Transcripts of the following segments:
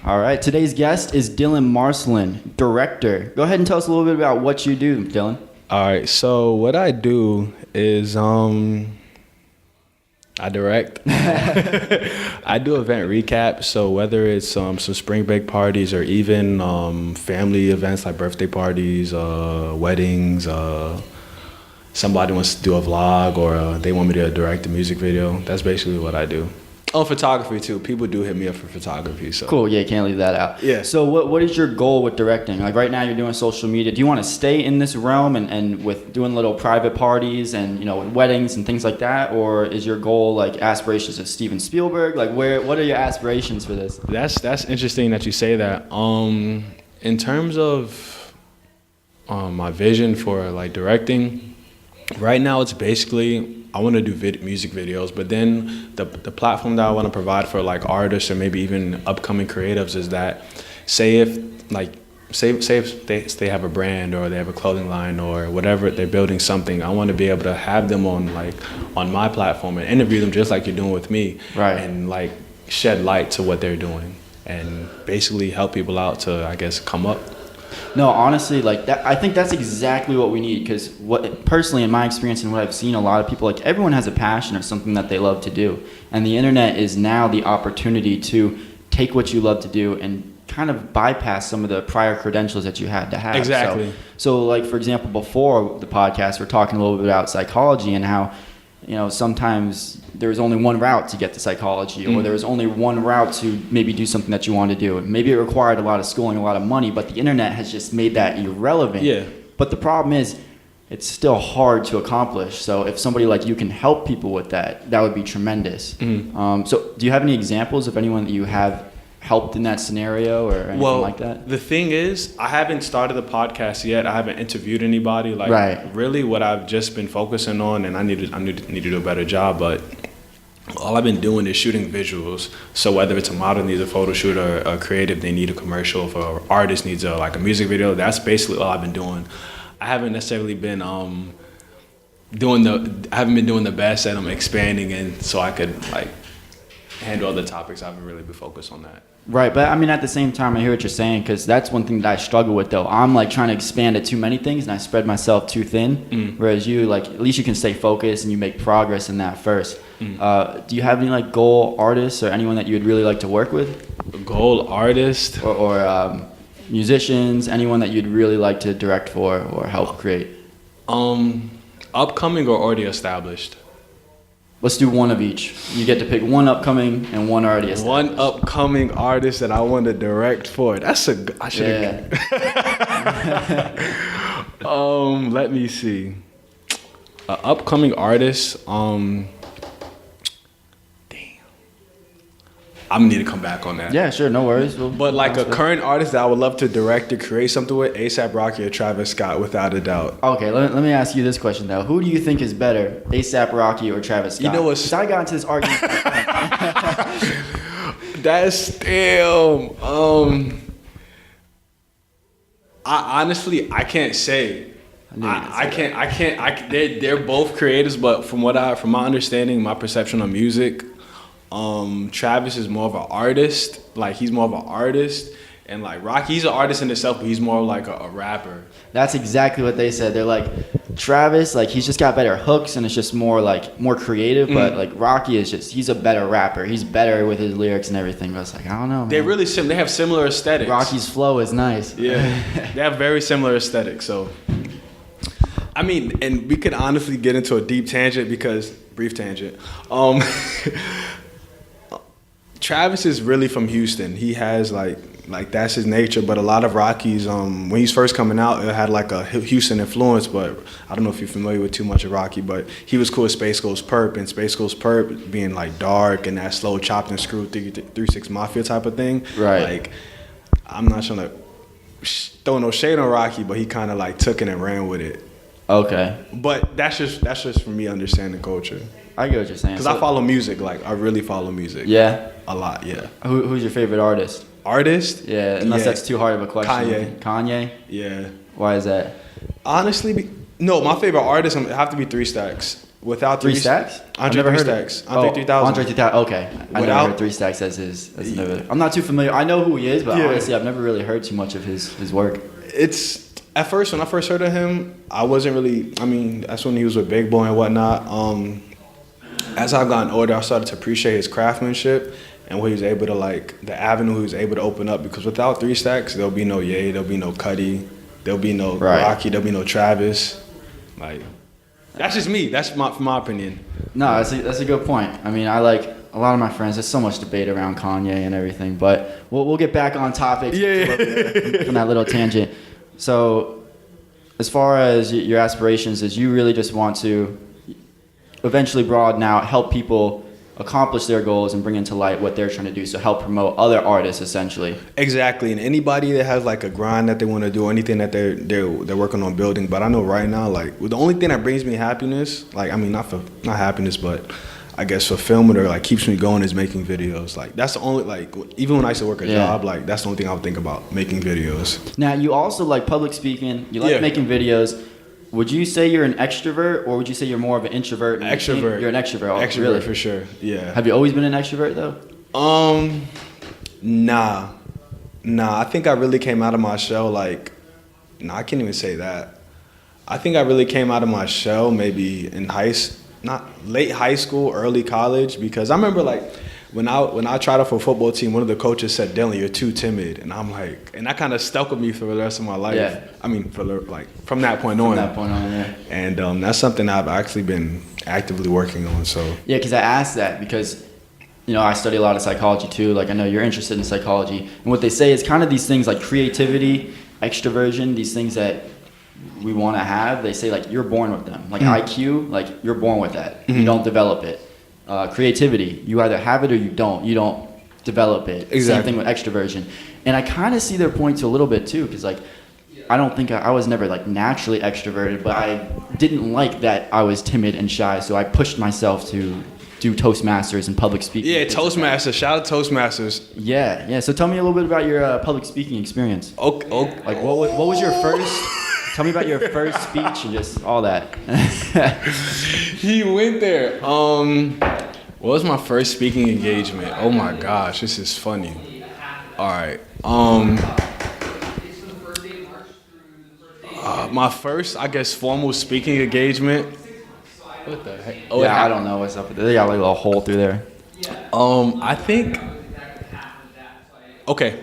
All right. Today's guest is Dillon Marcelin, director. Go ahead and tell us a little bit about what you do, Dillon. All right. So what I do is I direct. I do event recap. So whether it's some spring break parties or even family events like birthday parties, weddings, somebody wants to do a vlog or they want me to direct a music video. That's basically what I do. Oh, photography too. People do hit me up for photography. So cool. Yeah, can't leave that out. Yeah. So what is your goal with directing? Like right now you're doing social media. Do you want to stay in this realm and with doing little private parties and, weddings and things like that? Or is your goal like aspirations of Steven Spielberg? Like what are your aspirations for this? That's interesting that you say that. In terms of my vision for like directing, right now it's basically I want to do music videos, but then the platform that I want to provide for like artists or maybe even upcoming creatives is that say if they have a brand or they have a clothing line or whatever, they're building something, I want to be able to have them on my platform and interview them just like you're doing with me, right? And like shed light to what they're doing and basically help people out to, I guess, come up. No, honestly, like that, I think that's exactly what we need. Because personally, in my experience and what I've seen, a lot of people, like everyone has a passion or something that they love to do, and the internet is now the opportunity to take what you love to do and kind of bypass some of the prior credentials that you had to have. Exactly. So like for example, before the podcast, we're talking a little bit about psychology and how, sometimes there's only one route to get to psychology, or there was only one route to maybe do something that you want to do. Maybe it required a lot of schooling, a lot of money, but the internet has just made that irrelevant. Yeah. But the problem is, it's still hard to accomplish. So if somebody like you can help people with that, that would be tremendous. So do you have any examples of anyone that you have helped in that scenario or anything like that? The thing is, I haven't started the podcast yet. I haven't interviewed anybody. Really what I've just been focusing on, and I need to do a better job, but all I've been doing is shooting visuals. So whether it's a model needs a photo shoot or a creative, they need a commercial, if an artist needs a music video, that's basically all I've been doing. I haven't necessarily been doing the best at expanding, and so I could handle other topics. I haven't really been focused on that. Right, but I mean, at the same time, I hear what you're saying, because that's one thing that I struggle with, though. I'm trying to expand to too many things, and I spread myself too thin. Whereas you, at least you can stay focused and you make progress in that first. Do you have any goal artists or anyone that you would really like to work with? Goal artist or musicians, anyone that you'd really like to direct for or help create? Upcoming or already established? Let's do one of each. You get to pick one upcoming and one already established. One upcoming artist that I want to direct for. I should have. Let me see. Upcoming artist. I'm gonna need to come back on that. Yeah, sure, no worries. But a current artist that I would love to direct or create something with, A$AP Rocky or Travis Scott, without a doubt. Okay, let me ask you this question though. Who do you think is better, A$AP Rocky or Travis Scott? You know what? I got into this argument. That's still. I honestly can't say. I can't. They're both creators, but from my understanding, my perception of music. Travis is more of an artist. He's more of an artist, and Rocky, he's an artist in himself, but he's more like a rapper. That's exactly what they said. They're Travis, he's just got better hooks, and it's just more more creative. But Rocky is he's a better rapper. He's better with his lyrics and everything. But it's I don't know, man. They're really they have similar aesthetics. Rocky's flow is nice. Yeah, they have very similar aesthetics. So, I mean, and we could honestly get into a brief tangent. Travis is really from Houston. He has that's his nature. But a lot of Rocky's, when he's first coming out, it had a Houston influence. But I don't know if you're familiar with too much of Rocky, but he was cool with Space Ghost Perp, and Space Ghost Perp being dark and that slow chopped and screwed 3-6 Mafia type of thing. Right. I'm not trying to throw no shade on Rocky, but he kind of took it and ran with it. Okay. But that's just for me understanding culture. I get what you're saying. Because I follow music, I really follow music. Yeah? A lot, yeah. Who's your favorite artist? Artist? Yeah, unless that's too hard of a question. Kanye? Yeah. Why is that? Honestly, no, my favorite artist have to be 3 Stacks. Without Three Stacks? Andre Three Stacks. Andre 3000. Andre 3000. Okay. I never heard Three Stacks as his. I'm not too familiar. I know who he is, but honestly, I've never really heard too much of his work. It's at first when I first heard of him, I wasn't really. I mean, that's when he was with Big Boy and whatnot. As I've gotten older, I started to appreciate his craftsmanship and what he was able to the avenue he was able to open up. Because without Three Stacks, there'll be no Ye, there'll be no Cudi, there'll be no Rocky, there'll be no Travis. That's just me. That's my opinion. No, that's a good point. I mean, I like a lot of my friends. There's so much debate around Kanye and everything, but we'll get back on topic from that little tangent. So, as far as your aspirations, is you really just want to eventually broaden out, help people accomplish their goals and bring into light what they're trying to do, so help promote other artists essentially. Exactly. And anybody that has a grind that they want to do, anything that they're working on building. But I know right now, the only thing that brings me happiness, not happiness, but I guess fulfillment or keeps me going is making videos. That's the only even when I used to work a job, that's the only thing I would think about, making videos. Now you also like public speaking, you like making videos. Would you say you're an extrovert, or would you say you're more of an introvert? Extrovert. You're an extrovert. Extrovert, really? For sure. Yeah. Have you always been an extrovert though? Nah. I think I really came out of my shell I can't even say that. I think I really came out of my shell maybe in late high school, early college, because I remember when I tried out for a football team, one of the coaches said, "Dillon, you're too timid," and I'm and that kind of stuck with me for the rest of my life. Yeah. I mean, from that point on. Yeah. And that's something I've actually been actively working on. So. Yeah, because I asked that because, I study a lot of psychology too. I know you're interested in psychology, and what they say is kind of these things like creativity, extroversion, these things that we want to have. They say you're born with them. IQ, you're born with that. Mm-hmm. You don't develop it. Creativity, you either have it or you don't. You don't develop it. Exactly. Same thing with extroversion. And I kind of see their point to a little bit too, because I don't think I was never naturally extroverted, but I didn't like that I was timid and shy, so I pushed myself to do Toastmasters and public speaking. Yeah, Toastmasters. Shout out to Toastmasters. Yeah. So tell me a little bit about your public speaking experience. Okay. What was your first? Tell me about your first speech and just all that. He went there. What was my first speaking engagement? Oh my gosh, this is funny. All right. My first, I guess, formal speaking engagement. What the heck? Oh, yeah, I don't know what's up with it. They got a little hole through there. I think. Okay.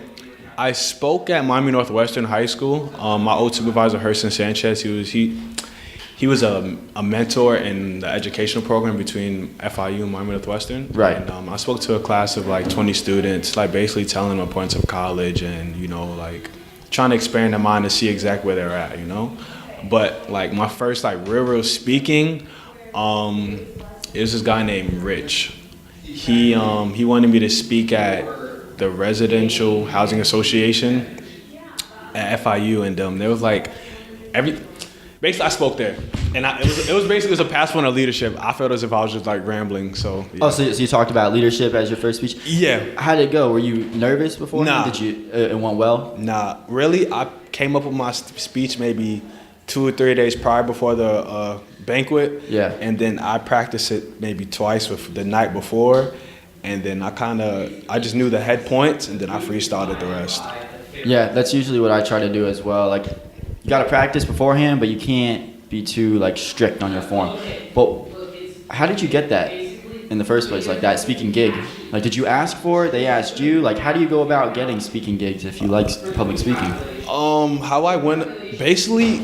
I spoke at Miami Northwestern High School. My old supervisor, Hurston Sanchez, he was a mentor in the educational program between FIU and Miami Northwestern. Right. And I spoke to a class of 20 students, basically telling them the importance of college and, trying to expand their mind to see exactly where they're at, But, my first, real speaking, it was this guy named Rich. He wanted me to speak at the Residential Housing Association at FIU, and there was basically I spoke there, and it was a pass one of leadership. I felt as if I was just rambling. So yeah. Oh, so you talked about leadership as your first speech? Yeah. How did it go? Were you nervous before? Nah. Did you? It went well? Nah, really. I came up with my speech maybe 2 or 3 days prior before the banquet. Yeah. And then I practiced it maybe twice with the night before. And then I just knew the head points, and then I freestyled the rest. Yeah, that's usually what I try to do as well. You got to practice beforehand, but you can't be too strict on your form. But how did you get that in the first place, that speaking gig? Did you ask for it? They asked you? How do you go about getting speaking gigs if you like public speaking? How I went, basically,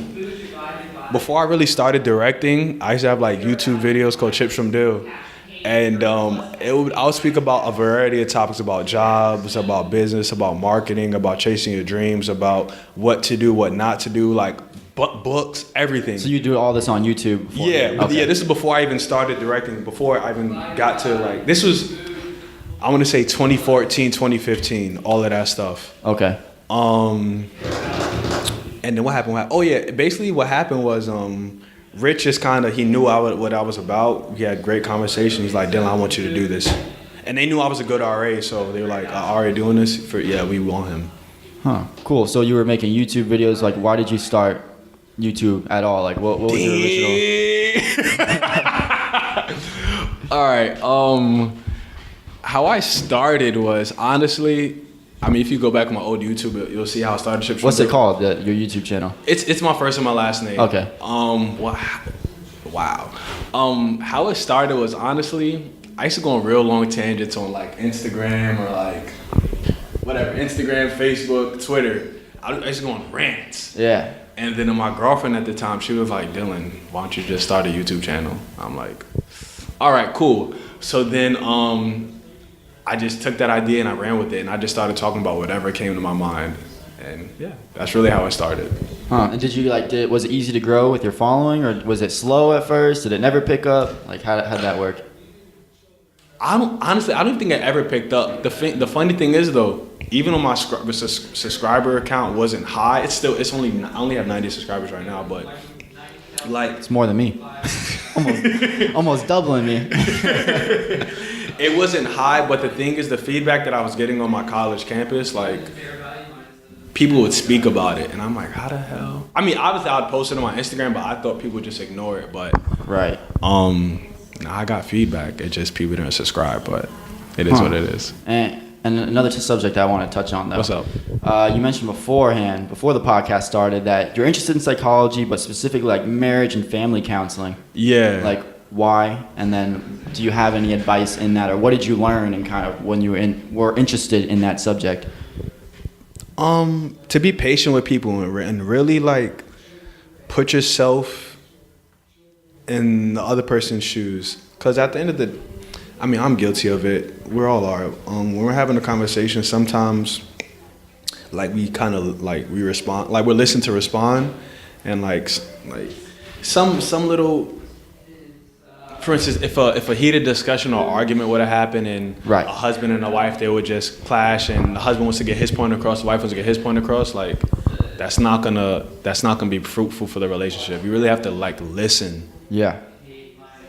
before I really started directing, I used to have YouTube videos called Chips from Dill. And I would speak about a variety of topics, about jobs, about business, about marketing, about chasing your dreams, about what to do, what not to do, books, everything. So you do all this on YouTube? Yeah, okay. Yeah. This is before I even started directing. Before I even got to this was, I want to say 2014, 2015, all of that stuff. Okay. And then what happened? Oh yeah, basically what happened was Rich is he knew what I was about. We had great conversation. He's like, "Dillon, I want you to do this." And they knew I was a good RA, so they were like, "RA doing this? We want him." Huh, cool. So you were making YouTube videos. Why did you start YouTube at all? What was your original? All right. How I started was honestly, I mean, if you go back on my old YouTube, you'll see how I started. What's it called? Your YouTube channel? It's my first and my last name. Okay. Wow. How it started was honestly, I used to go on real long tangents on like Instagram or like whatever, Instagram, Facebook, Twitter. I used to go on rants. Yeah. And then my girlfriend at the time, she was like, Dillon, why don't you just start a YouTube channel? I'm like, all right, cool. So then I just took that idea and I ran with it, and I just started talking about whatever came to my mind. And yeah, that's really how it started. And did you was it easy to grow with your following, or was it slow at first? Did it never pick up? Like how'd that work? I don't think it ever picked up. The funny thing is though, even on my subscriber count wasn't high. I only have 90 subscribers right now, but like it's more than me. almost doubling me. It wasn't high, but the thing is, the feedback that I was getting on my college campus, like people would speak about it, and I'm like, how the hell? I mean, obviously I'd post it on my Instagram, but I thought people would just ignore it. But right. I got feedback. It just people didn't subscribe, but it is what it is. And another subject I want to touch on, though. What's up? You mentioned before the podcast started, that you're interested in psychology, but specifically like marriage and family counseling. Yeah. Like why? And then do you have any advice in that, or what did you learn and kind of when you were interested in that subject? To be patient with people and really like put yourself in the other person's shoes, because at the end of the, I mean, I'm guilty of it. We all are. When we're having a conversation, sometimes like we kind of like we respond, like we're listening to respond, and like some little. For instance, if a heated discussion or argument would have happened and right. a husband and a wife, they would just clash, and the husband wants to get his point across, the wife wants to get his point across, like that's not gonna be fruitful for the relationship. You really have to like listen. Yeah.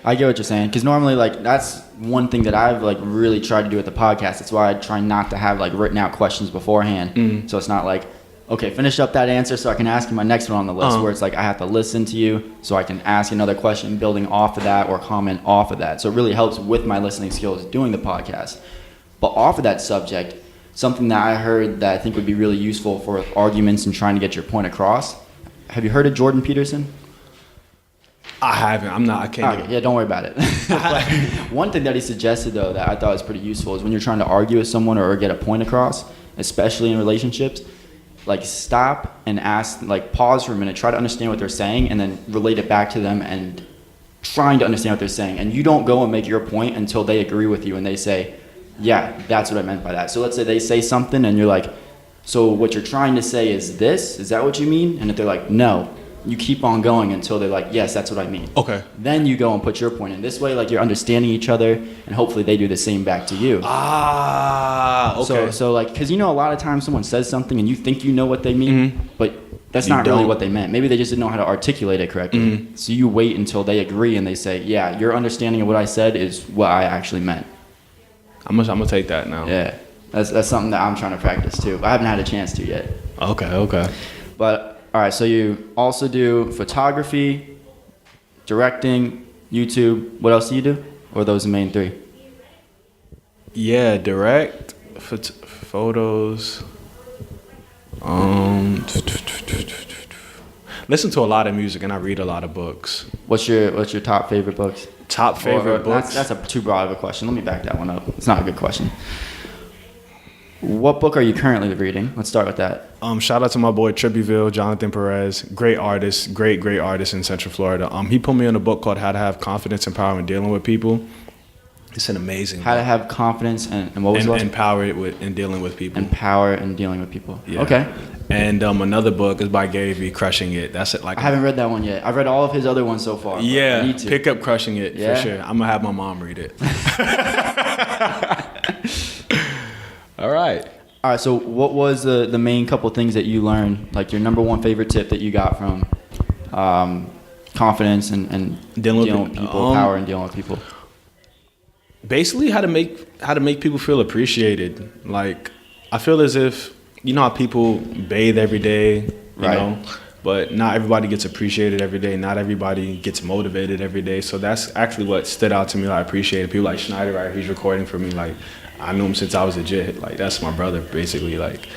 I get what you're saying, because normally like that's one thing that I've like really tried to do with the podcast. That's why I try not to have like written out questions beforehand. So it's not like, okay, finish up that answer so I can ask you my next one on the list, where it's like I have to listen to you so I can ask another question building off of that or comment off of that. So it really helps with my listening skills doing the podcast. But off of that subject, something that I heard that I think would be really useful for arguments and trying to get your point across. Have you heard of Jordan Peterson? I haven't. I can't. Okay, yeah, don't worry about it. One thing that he suggested, though, that I thought was pretty useful is when you're trying to argue with someone or get a point across, especially in relationships, like stop and ask, like pause for a minute, try to understand what they're saying, and then relate it back to them and trying to understand what they're saying. And you don't go and make your point until they agree with you and they say, yeah, that's what I meant by that. So let's say they say something and you're like, so what you're trying to say is this? Is that what you mean? And if they're like, no, you keep on going until they're like, yes, that's what I mean. Okay. Then you go and put your point in. This way, like, you're understanding each other, and hopefully they do the same back to you. Okay. So like, because you know a lot of times someone says something and you think you know what they mean, but that's not really what they meant. Maybe they just didn't know how to articulate it correctly. So you wait until they agree and they say, yeah, your understanding of what I said is what I actually meant. I'm gonna take that now. Yeah. That's something that I'm trying to practice too. I haven't had a chance to yet. Okay. But all right, so you also do photography, directing, YouTube. What else do you do? Or are those the main three? Yeah, direct, photos. Listen to a lot of music and I read a lot of books. What's your top favorite books? Top favorite books? That's too broad of a question. Let me back that one up. It's not a good question. What book are you currently reading? Let's start with that. Shout out to my boy Tribueville, Jonathan Perez. Great artist, great artist in Central Florida. He put me on a book called How to Have Confidence and Power in Dealing with People. It's an amazing book. How to have confidence and what was it? Empower in dealing with people. Empower in dealing with people. Yeah. Okay. And another book is by Gary Vee, Crushing It. That's it. Like I haven't read that one yet. I've read all of his other ones so far. Yeah. I need to. Pick up Crushing It for sure. I'm gonna have my mom read it. All right. All right, so what was the main couple things that you learned, like your number one favorite tip that you got from confidence and dealing with people, power and dealing with people? Basically, how to make people feel appreciated. Like, I feel as if, you know how people bathe every day, you know? but not everybody gets appreciated every day. Not everybody gets motivated every day. So that's actually what stood out to me. I appreciate it. People like Schneider, right? He's recording for me. Like, I knew him since I was a jit. Like, that's my brother, basically. Like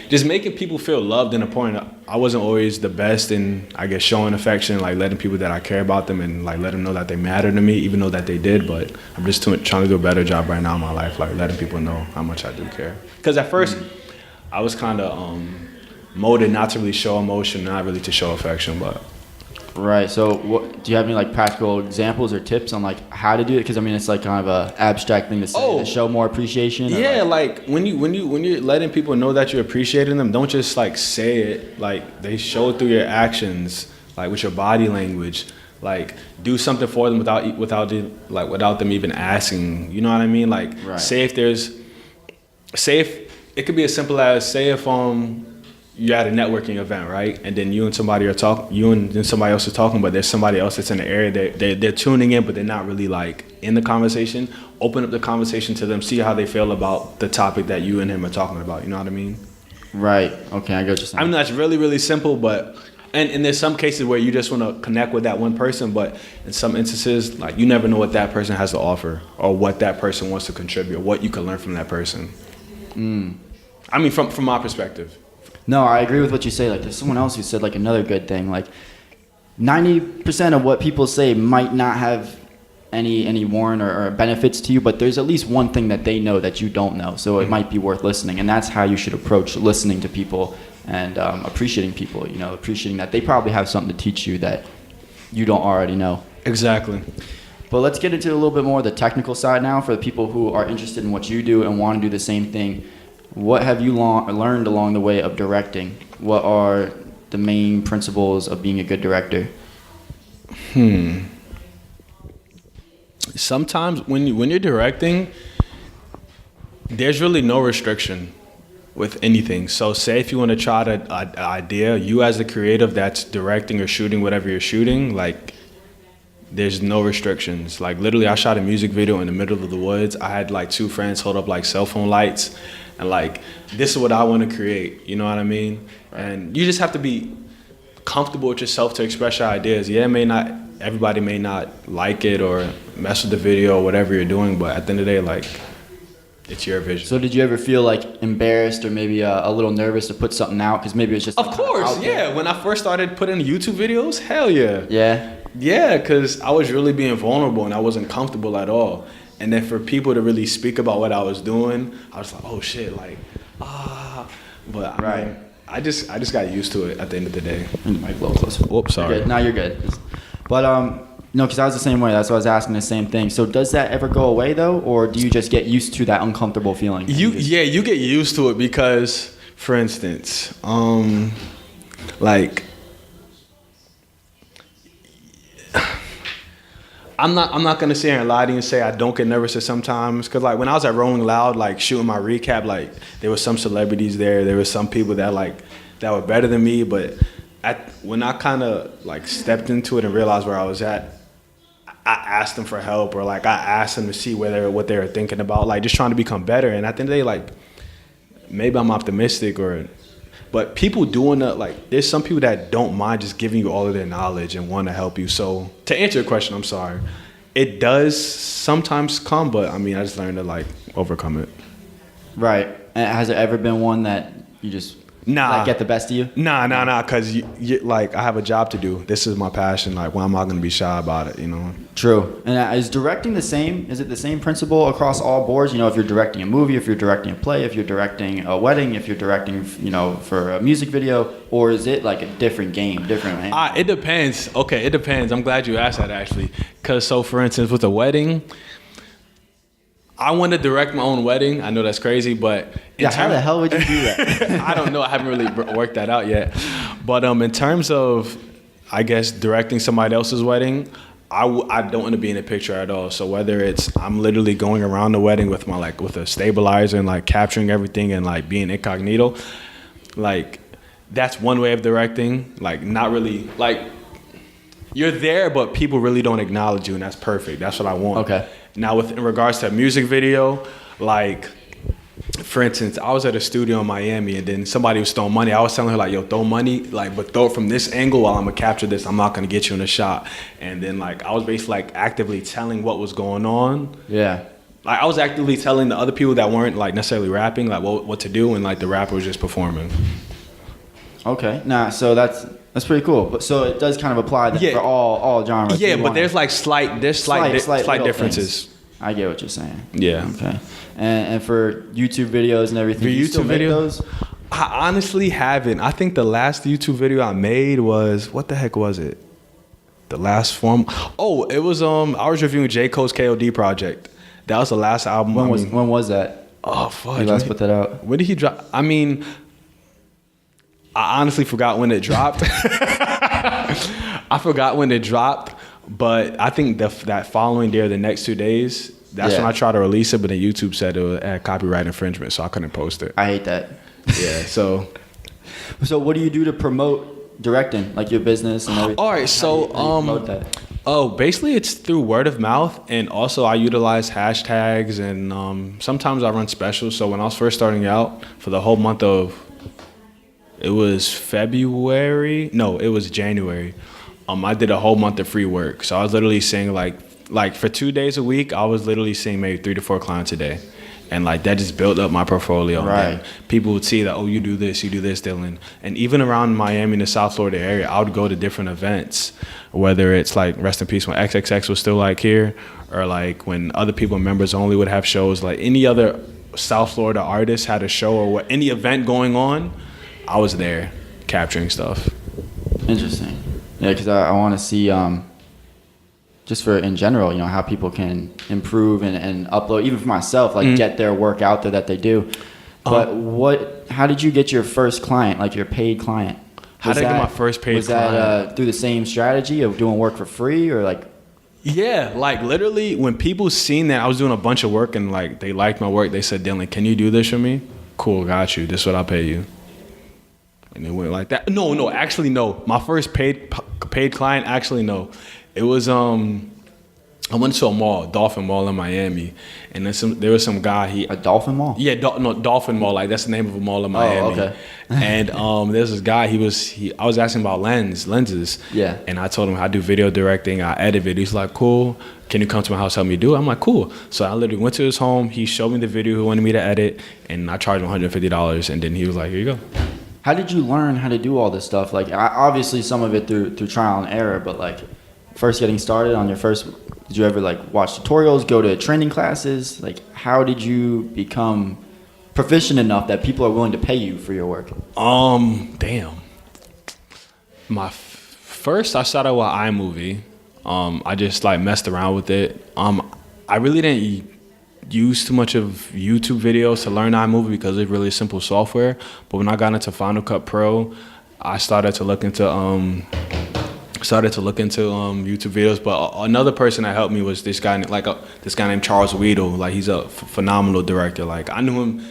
just making people feel loved and important. I wasn't always the best in, I guess, showing affection, like letting people that I care about them and like let them know that they matter to me, even though that they did. But I'm just trying to do a better job right now in my life, like letting people know how much I do care. Because at first, I was kind of molded not to really show emotion, not really to show affection, but. Right. So, do you have any like practical examples or tips on like how to do it? Because I mean, it's like kind of a abstract thing to say to show more appreciation. Yeah, like when you're letting people know that you're appreciating them, don't just like say it. Like they show it through your actions, like with your body language. Like do something for them without them even asking. You know what I mean? Like say if it could be as simple as say if you're at a networking event, right? And then you and somebody else are talking, but there's somebody else that's in the area. They're tuning in, but they're not really like in the conversation. Open up the conversation to them, see how they feel about the topic that you and him are talking about. You know what I mean? Right. Okay, I get what you're saying. I mean, that's really, really simple, but and there's some cases where you just want to connect with that one person, but in some instances, like you never know what that person has to offer or what that person wants to contribute, or what you can learn from that person. I mean, from my perspective. No, I agree with what you say. Like, there's someone else who said like another good thing. Like, 90% of what people say might not have any warrant or benefits to you, but there's at least one thing that they know that you don't know. So it might be worth listening, and that's how you should approach listening to people and appreciating people. You know, appreciating that they probably have something to teach you that you don't already know. Exactly. But let's get into a little bit more of the technical side now for the people who are interested in what you do and want to do the same thing. What have you learned along the way of directing? What are the main principles of being a good director? Sometimes when you're directing, there's really no restriction with anything. So say if you want to try an idea, you as the creative that's directing or shooting whatever you're shooting, like there's no restrictions. Like literally I shot a music video in the middle of the woods. I had like 2 friends hold up like cell phone lights and like, this is what I want to create. You know what I mean? And you just have to be comfortable with yourself to express your ideas. Yeah, everybody may not like it or mess with the video or whatever you're doing, but at the end of the day, like, it's your vision. So did you ever feel like embarrassed or maybe a little nervous to put something out? Because maybe it's just... Of course, yeah. When I first started putting YouTube videos, hell yeah. Yeah? Yeah, because I was really being vulnerable and I wasn't comfortable at all. And then for people to really speak about what I was doing, I was like, oh shit, like, But I mean, I just got used to it at the end of the day. Mic a little closer. Whoops, sorry. No, you're good. But no, because I was the same way. That's why I was asking the same thing. So does that ever go away though, or do you just get used to that uncomfortable feeling? You get used to it because, for instance, like, I'm not gonna sit here and lie to you and say I don't get nervous at sometimes, because like when I was at Rolling Loud, like shooting my recap, like there were some celebrities there were some people that were better than me, but when I kind of like stepped into it and realized where I was at, I asked them for help, or like I asked them to see what they were thinking about, like just trying to become better. And at the end of the day, like maybe I'm optimistic, but people doing that, like there's some people that don't mind just giving you all of their knowledge and want to help you. So to answer your question, I'm sorry, it does sometimes come, but I mean I just learned to like overcome it. Right. And has there ever been one that you just get the best of you? Nah, because you like I have a job to do. This is my passion. Like, why am I going to be shy about it, you know? True. And is directing the same? Is it the same principle across all boards? You know, if you're directing a movie, if you're directing a play, if you're directing a wedding, if you're directing, you know, for a music video, or is it like a different game, different? It depends. Okay, it depends. I'm glad you asked that actually, because so for instance, with a wedding, I want to direct my own wedding. I know that's crazy, but how the hell would you do that? I don't know. I haven't really worked that out yet. But in terms of, I guess, directing somebody else's wedding, I don't want to be in the picture at all. So whether it's I'm literally going around the wedding with with a stabilizer and like capturing everything and like being incognito, like that's one way of directing. Like not really like you're there, but people really don't acknowledge you, and that's perfect. That's what I want. Okay. Now, in regards to a music video, like for instance, I was at a studio in Miami, and then somebody was throwing money. I was telling her like, "Yo, throw money, like, but throw it from this angle while I'm gonna capture this. I'm not gonna get you in a shot." And then like I was basically like actively telling what was going on. Yeah. Like I was actively telling the other people that weren't like necessarily rapping like what to do, and like the rapper was just performing. Okay. Nah. So that's pretty cool. But so it does kind of apply then for all genres. Yeah, but there's like slight differences. Things. I get what you're saying. Yeah. Okay. And for YouTube videos and everything, For you still YouTube make videos? those? I honestly haven't. I think the last YouTube video I made was, what the heck was it? The last form. Oh, it was I was reviewing J. Cole's KOD project. That was the last album. When was that? Oh fuck. You last put that out? When did he drop? I mean, I honestly forgot when it dropped. I forgot when it dropped, but I think that following day or the next 2 days, that's when I tried to release it, but then YouTube said it had copyright infringement, so I couldn't post it. I hate that. Yeah, so. So what do you do to promote directing, like your business and everything? All right, so how do you promote that? Basically it's through word of mouth, and also I utilize hashtags, and sometimes I run specials. So when I was first starting out, for the whole month of, it was January. I did a whole month of free work. So I was literally seeing like for 2 days a week, I was literally seeing maybe 3 to 4 clients a day. And like that just built up my portfolio. Right. And people would see that, oh, you do this, Dillon. And even around Miami and the South Florida area, I would go to different events, whether it's like rest in peace when XXX was still like here, or like when other people, members only, would have shows. Like any other South Florida artist had a show or any event going on, I was there capturing stuff. Interesting. Yeah, because I want to see, just for in general, you know, how people can improve and upload, even for myself, like get their work out there that they do. But how did you get your first client, like your paid client? How did I get my first paid client? Was that through the same strategy of doing work for free, or like? Yeah, like literally when people seen that I was doing a bunch of work and like they liked my work, they said, "Dillon, can you do this for me?" Cool, got you. This is what I'll pay you. And it went like that. No, actually no. My first paid client, actually no. It was I went to a mall, Dolphin Mall in Miami, and there was some guy. A Dolphin Mall? Yeah, Dolphin Mall. Like that's the name of a mall in Miami. Oh, okay. And there's this guy. I was asking about lenses. Yeah. And I told him I do video directing. I edit videos. He's like, cool. Can you come to my house, help me do it? I'm like, cool. So I literally went to his home. He showed me the video he wanted me to edit, and I charged him $150. And then he was like, here you go. How did you learn how to do all this stuff? Like, obviously some of it through trial and error, but like, first getting started on your first, did you ever like watch tutorials, go to training classes? Like, how did you become proficient enough that people are willing to pay you for your work? Damn. First I started with iMovie. I just like messed around with it. I really didn't use too much of YouTube videos to learn iMovie because it's really simple software. But when I got into Final Cut Pro, I started to look into YouTube videos. But another person that helped me was this guy named Charles Weedle. Like he's a phenomenal director. Like I knew him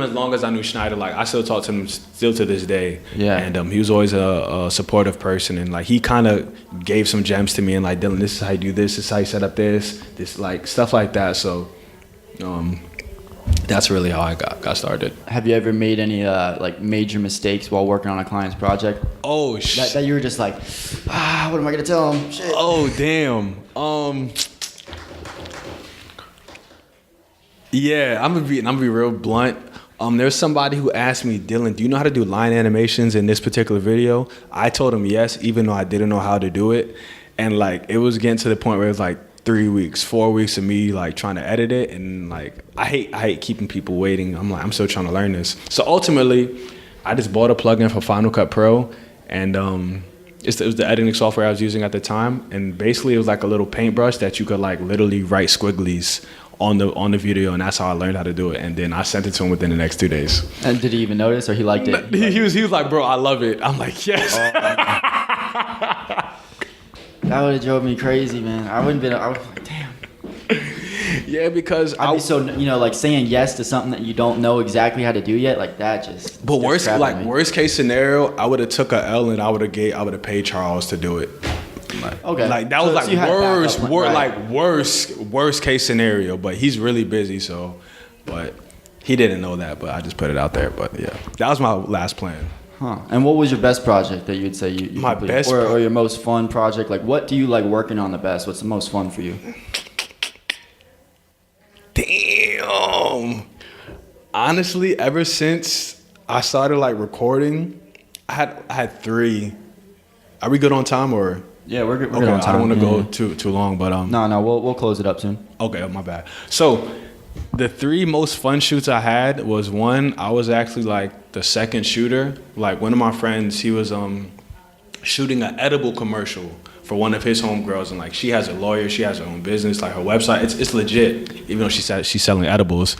as long as I knew Schneider. Like I still talk to him still to this day. Yeah. And he was always a supportive person, and like he kind of gave some gems to me and like, Dillon, this is how you do this is how you set up this like stuff like that. So that's really how I got started. Have you ever made any like major mistakes while working on a client's project? Oh that you were just like, what am I gonna tell him? Shit. Oh damn. Yeah, I'm gonna be real blunt. There's somebody who asked me, Dillon, do you know how to do line animations in this particular video? I told him yes, even though I didn't know how to do it. And like it was getting to the point where it was like 3 weeks, 4 weeks of me like trying to edit it, and like I hate keeping people waiting. I'm still trying to learn this. So ultimately, I just bought a plugin for Final Cut Pro, and it was the editing software I was using at the time. And basically, it was like a little paintbrush that you could like literally write squigglies on the video, and that's how I learned how to do it. And then I sent it to him within the next 2 days. And did he even notice, or he liked it? He was like, bro, I love it. I'm like, yes. That would have drove me crazy, man. I was like, damn. Yeah, because I'd be so, like saying yes to something that you don't know exactly how to do yet, like that just. But worst case scenario, I would have took a L and I would have paid Charles to do it. Okay. Like that was worst case scenario. But he's really busy, so. But He didn't know that, but I just put it out there. But yeah, that was my last plan. Huh. And what was your best project that you'd say you My completed? best or your most fun project? Like, what do you like working on the best? What's the most fun for you? Damn. Honestly, ever since I started like recording, I had 3. Are we good on time or? Yeah, we're good. We're Okay, good on time. I don't want to go too long, but No, we'll close it up soon. Okay, my bad. So, the 3 most fun shoots I had was one, I was actually like the second shooter. Like one of my friends, he was shooting an edible commercial for one of his homegirls, and like she has a lawyer, she has her own business, like her website, it's legit, even though she said she's selling edibles.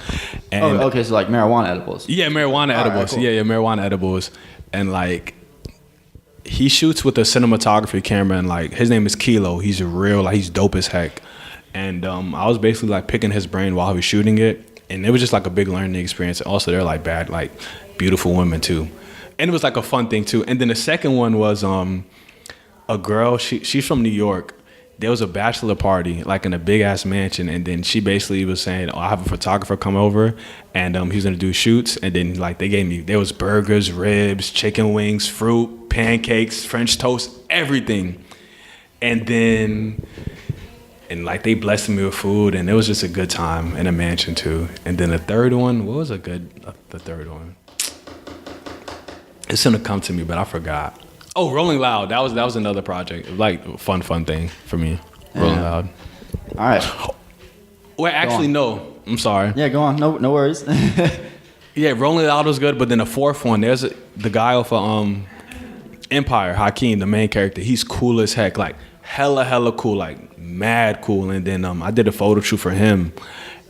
And okay, so like marijuana edibles. yeah, marijuana edibles. Cool. Yeah, marijuana edibles. And like he shoots with a cinematography camera, and like his name is Kilo. He's he's dope as heck. And I was basically like picking his brain while he was shooting it, and it was just like a big learning experience. Also, they're like beautiful women too, and it was like a fun thing too. And then the second one was a girl. She's from New York. There was a bachelor party like in a big ass mansion, and then she basically was saying, "Oh, I have a photographer come over, and he's gonna do shoots." And then like there was burgers, ribs, chicken wings, fruit, pancakes, French toast, everything. And then like they blessed me with food, and it was just a good time in a mansion too. And then the third one, what was the third one? It's gonna come to me, but I forgot. Oh, Rolling Loud. That was another project. Like a fun thing for me. Rolling Loud. All right. Well, actually, no. I'm sorry. Yeah, go on. No worries. Yeah, Rolling Loud was good, but then the fourth one, there's the guy off of Empire, Hakeem, the main character. He's cool as heck. Like hella cool. Like mad cool. And then I did a photo shoot for him.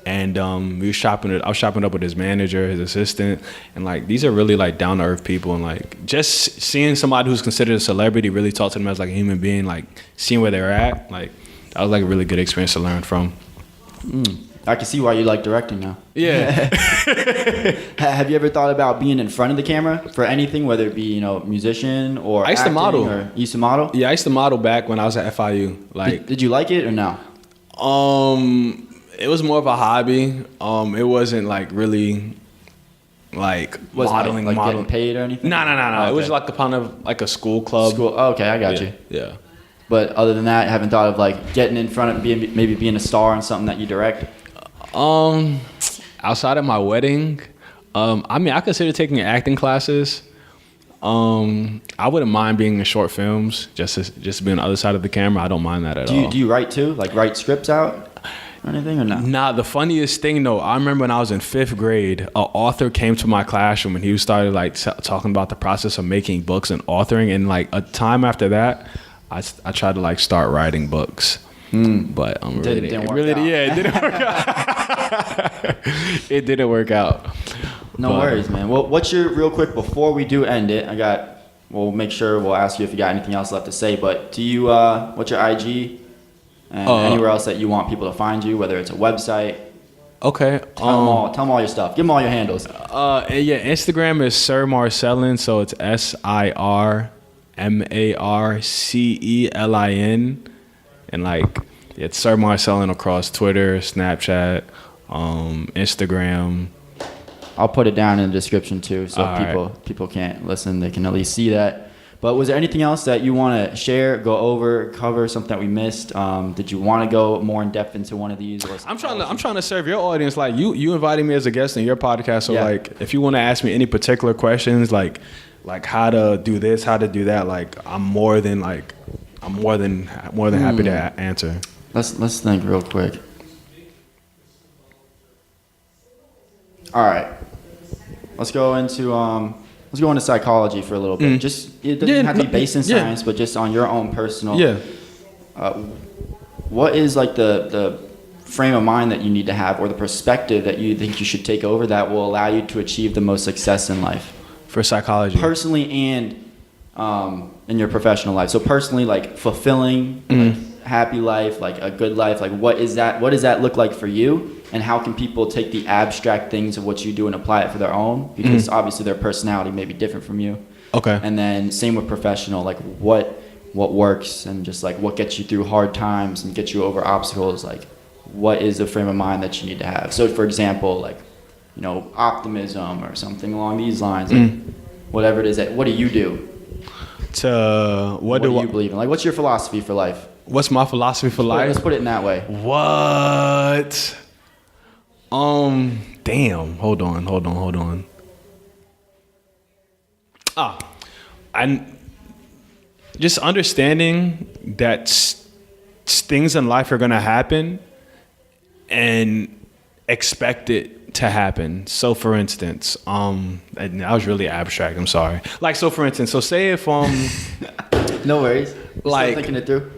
And I was shopping up with his manager, his assistant, and like these are really like down to earth people, and like just seeing somebody who's considered a celebrity really talk to them as like a human being, like seeing where they're at, like that was like a really good experience to learn from. I can see why you like directing now. Yeah. Have you ever thought about being in front of the camera for anything, whether it be musician or I used to model. You used to model? Yeah, I used to model back when I was at FIU. Like, did you like it or no? It was more of a hobby. It wasn't like really like modeling. Like getting paid or anything? No. Okay. It was like a kind of like a school club. Okay, I got you. Yeah. But other than that, haven't thought of like getting in front of maybe being a star in something that you direct? Outside of my wedding, I mean, I consider taking acting classes. I wouldn't mind being in short films, just being on the other side of the camera. I don't mind that at all. Do you write too? Like write scripts out or anything or not? Nah, the funniest thing though, I remember when I was in 5th grade, an author came to my classroom and he started like talking about the process of making books and authoring. And like a time after that, I tried to like start writing books. But it didn't work out. Yeah, it didn't work out. It didn't work out. No worries, man. Well, what's your, real quick, before we do end it, we'll make sure we'll ask you if you got anything else left to say, but do you, what's your IG and anywhere else that you want people to find you, whether it's a website? Okay. Tell them all your stuff. Give them all your handles. Yeah, Instagram is Sir Marcelin, so it's SirMarcelin. And like, it's Sir Marcelin across Twitter, Snapchat, Instagram. I'll put it down in the description too, so All people can't listen, they can at least see that. But was there anything else that you want to share, go over, cover, something that we missed? Did you want to go more in depth into one of these? Or I'm trying to serve your audience. Like you invited me as a guest in your podcast, so like if you want to ask me any particular questions, like how to do this, how to do that, like I'm more than happy to answer. Let's think real quick. All right, let's go into psychology for a little bit. Just it doesn't have to be based in science, but just on your own personal. Yeah. What is like the frame of mind that you need to have, or the perspective that you think you should take over that will allow you to achieve the most success in life? For psychology, personally and in your professional life. So personally, like fulfilling, like, happy life, like a good life. Like what does that look like for you? And how can people take the abstract things of what you do and apply it for their own? Because obviously their personality may be different from you. Okay. And then same with professional, like what works and just like what gets you through hard times and gets you over obstacles. Like what is the frame of mind that you need to have? So for example, like, optimism or something along these lines, like, whatever it is, what do you do? What do you believe in? Like, what's your philosophy for life? What's my philosophy for life? Let's put it in that way. What? Damn. Hold on. And just understanding that things in life are gonna happen and expect it to happen. So for instance, and that was really abstract, I'm sorry. Like, so for instance, say if no worries. Like, still thinking it through.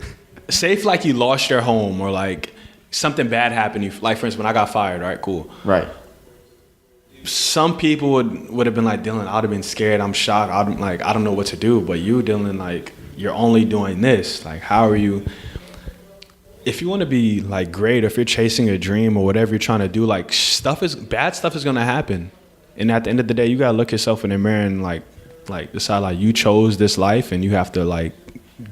Say if like you lost your home or like something bad happened, like for instance when I got fired, right? Cool. Right. Some people would have been like, Dillon, I'd have been scared, I'm shocked, I don't know what to do. But you, Dillon, like, you're only doing this. Like, how are you? If you want to be like great, or if you're chasing a dream or whatever you're trying to do, like bad stuff is gonna happen. And at the end of the day, you gotta look yourself in the mirror and like decide like you chose this life and you have to like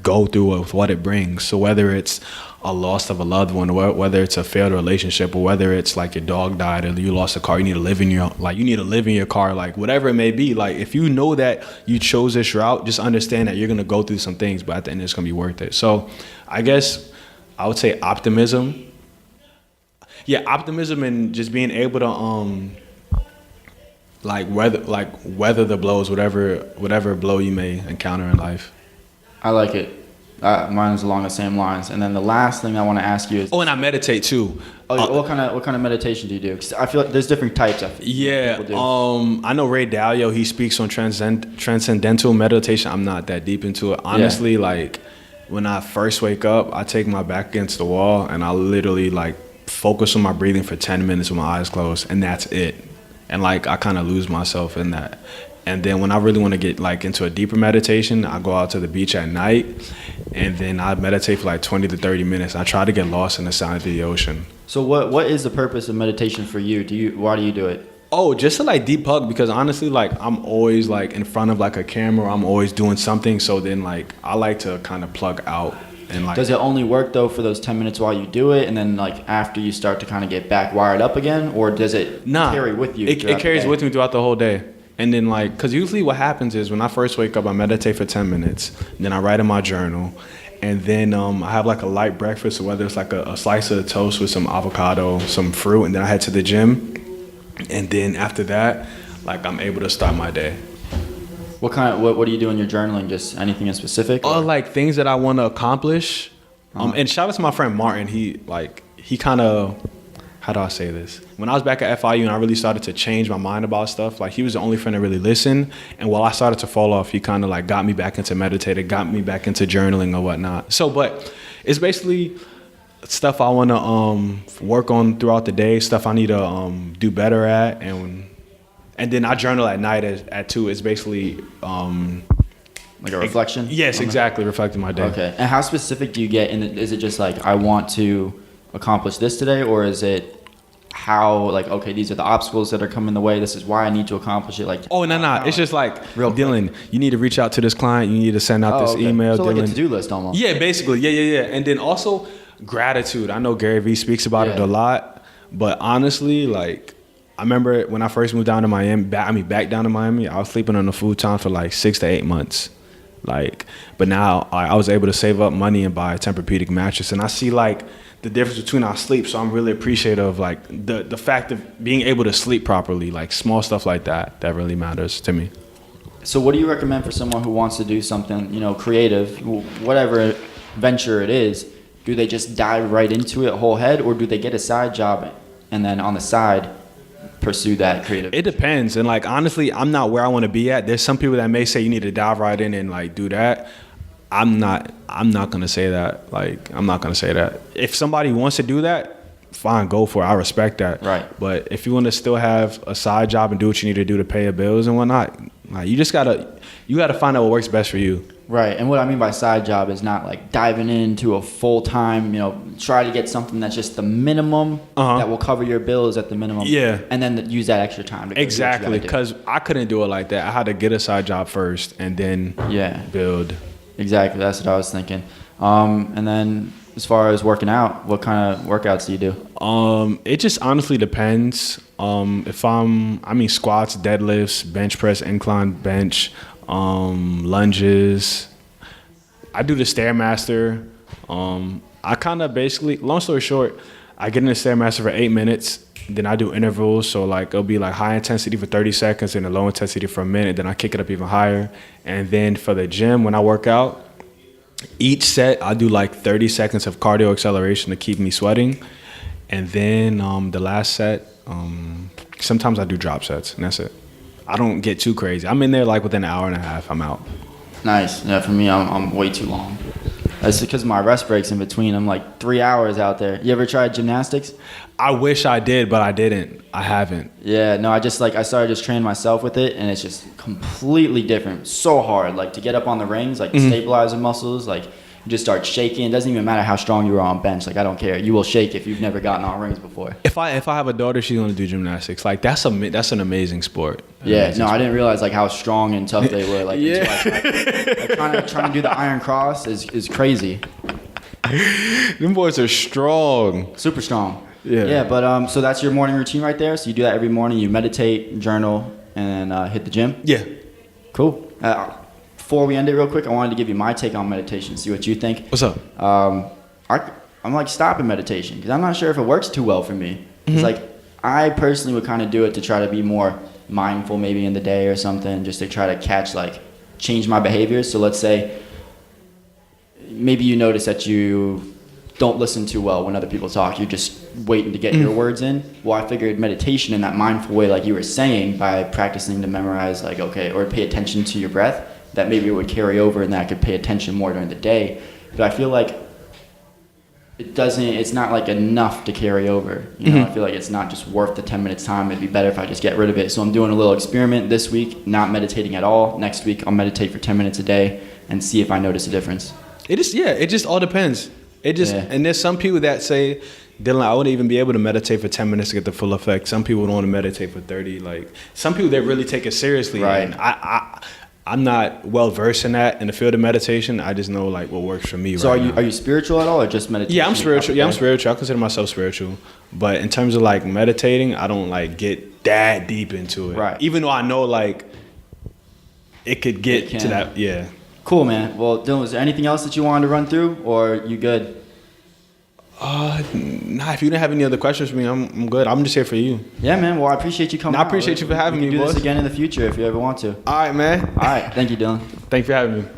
go through with what it brings. So whether it's a loss of a loved one, or whether it's a failed relationship, or whether it's like your dog died or you lost a car, you need to live in your car, like whatever it may be. Like if you know that you chose this route, just understand that you're gonna go through some things, but at the end it's gonna be worth it. So I guess I would say optimism. Yeah, optimism and just being able to weather the blows, whatever blow you may encounter in life. I like it. Mine's along the same lines. And then the last thing I want to ask you is... and I meditate too. What kind of meditation do you do? 'Cause I feel like there's different types. People do. I know Ray Dalio, he speaks on transcendental meditation. I'm not that deep into it. Honestly, like when I first wake up, I take my back against the wall and I literally like focus on my breathing for 10 minutes with my eyes closed, and that's it. And like I kind of lose myself in that. And then when I really want to get like into a deeper meditation, I go out to the beach at night and then I meditate for like 20 to 30 minutes. I try to get lost in the sound of the ocean. So what is the purpose of meditation for you? Why do you do it? Oh, just to like depug, because honestly, like I'm always like in front of like a camera, I'm always doing something. So then like I like to kind of plug out. And like, does it only work though for those 10 minutes while you do it, and then like after you start to kind of get back wired up again, or does it carry with you? It carries with me throughout the whole day. And then like, cause usually what happens is when I first wake up, I meditate for 10 minutes, then I write in my journal, and then I have like a light breakfast, so whether it's like a slice of toast with some avocado, some fruit, and then I head to the gym. And then after that, like I'm able to start my day. What do you do in your journaling? Just anything in specific? Like things that I want to accomplish. And shout out to my friend Martin. He kind of, how do I say this? When I was back at FIU and I really started to change my mind about stuff, like he was the only friend that really listened. And while I started to fall off, he kind of like got me back into meditating, got me back into journaling or whatnot. So, but it's basically stuff I want to work on throughout the day, stuff I need to do better at, and then I journal at night at 2. It's basically like a reflection? Yes, exactly, reflecting my day. Okay. And how specific do you get is it just like I want to accomplish this today, or is it how like, okay, these are the obstacles that are coming the way, this is why I need to accomplish it? Like, no, it's just like, Dillon, you need to reach out to this client, you need to send out this email. So Dillon, like a to-do list almost. Yeah, basically, yeah. And then also gratitude. I know Gary Vee speaks about it a lot, but honestly, like I remember when I first moved down to Miami, back down to Miami, I was sleeping on a futon for like 6 to 8 months. Like, but now I was able to save up money and buy a Tempur-Pedic mattress, and I see like the difference between our sleep. So I'm really appreciative of like the fact of being able to sleep properly, like small stuff like that really matters to me. So what do you recommend for someone who wants to do something, creative, whatever venture it is? Do they just dive right into it whole head, or do they get a side job and then on the side pursue that creative? It depends. And like, honestly, I'm not where I want to be at. There's some people that may say you need to dive right in and like do that. I'm not going to say that. Like, I'm not going to say that. If somebody wants to do that, fine, go for it. I respect that. Right. But if you want to still have a side job and do what you need to do to pay your bills and whatnot, like you gotta find out what works best for you. Right. And what I mean by side job is not like diving into a full-time, try to get something that's just the minimum that will cover your bills at the minimum. Yeah. And then use that extra time to exactly, because I couldn't do it like that. I had to get a side job first and then build. Exactly. That's what I was thinking. And then as far as working out? What kind of workouts do you do? It just honestly depends. If squats, deadlifts, bench press, incline bench, lunges. I do the Stairmaster. I kind of basically, long story short, I get in the Stairmaster for 8 minutes. Then I do intervals. So like it'll be like high intensity for 30 seconds and a low intensity for a minute. Then I kick it up even higher. And then for the gym, when I work out, each set I do like 30 seconds of cardio acceleration to keep me sweating. And then the last set, sometimes I do drop sets, and that's it. I don't get too crazy. I'm in there like within an hour and a half, I'm out. Nice. Yeah, for me, I'm way too long. That's because of my rest breaks in between. I'm like 3 hours out there. You ever tried gymnastics? I wish I did, but I didn't. I haven't. Yeah, no, I started just training myself with it, and it's just completely different. So hard, like to get up on the rings, like the stabilizer muscles, like you just start shaking. It doesn't even matter how strong you are on bench. Like I don't care. You will shake if you've never gotten on rings before. If I have a daughter, she's gonna do gymnastics. Like that's an amazing sport. Yeah, no, I didn't realize like how strong and tough they were. Like, trying to do the iron cross is crazy. Them boys are strong. Super strong. Yeah. Yeah, but so that's your morning routine right there. So you do that every morning. You meditate, journal, and hit the gym. Yeah. Cool. Before we end it real quick, I wanted to give you my take on meditation. See what you think. What's up? I'm like stopping meditation because I'm not sure if it works too well for me. It's like I personally would kind of do it to try to be more mindful maybe in the day or something, just to try to change my behaviors. So let's say maybe you notice that you don't listen too well when other people talk. You're just waiting to get your words in. Well, I figured meditation in that mindful way, like you were saying, by practicing to memorize, or pay attention to your breath, that maybe it would carry over and that I could pay attention more during the day. But I feel like it's not like enough to carry over. You know, I feel like it's not just worth the 10 minutes time. It'd be better if I just get rid of it. So I'm doing a little experiment this week, not meditating at all. Next week, I'll meditate for 10 minutes a day and see if I notice a difference. It just all depends. And there's some people that say, Dillon, I wouldn't even be able to meditate for 10 minutes to get the full effect. Some people don't want to meditate for 30. Like some people that really take it seriously. Right. And I'm not well versed in that in the field of meditation. I just know like what works for me. So are you spiritual at all or just meditation? Yeah, I'm spiritual. I'm spiritual. I consider myself spiritual. But in terms of like meditating, I don't like get that deep into it. Right. Even though I know like it could get to that. Yeah. Cool, man. Well, Dillon, was there anything else that you wanted to run through, or you good? Nah, if you didn't have any other questions for me, I'm good. I'm just here for you. Yeah, man. Well, I appreciate you coming out. I appreciate you for having me, We can do boss. this again in the future if you ever want to. All right, man. All right. Thank you, Dillon. Thanks for having me.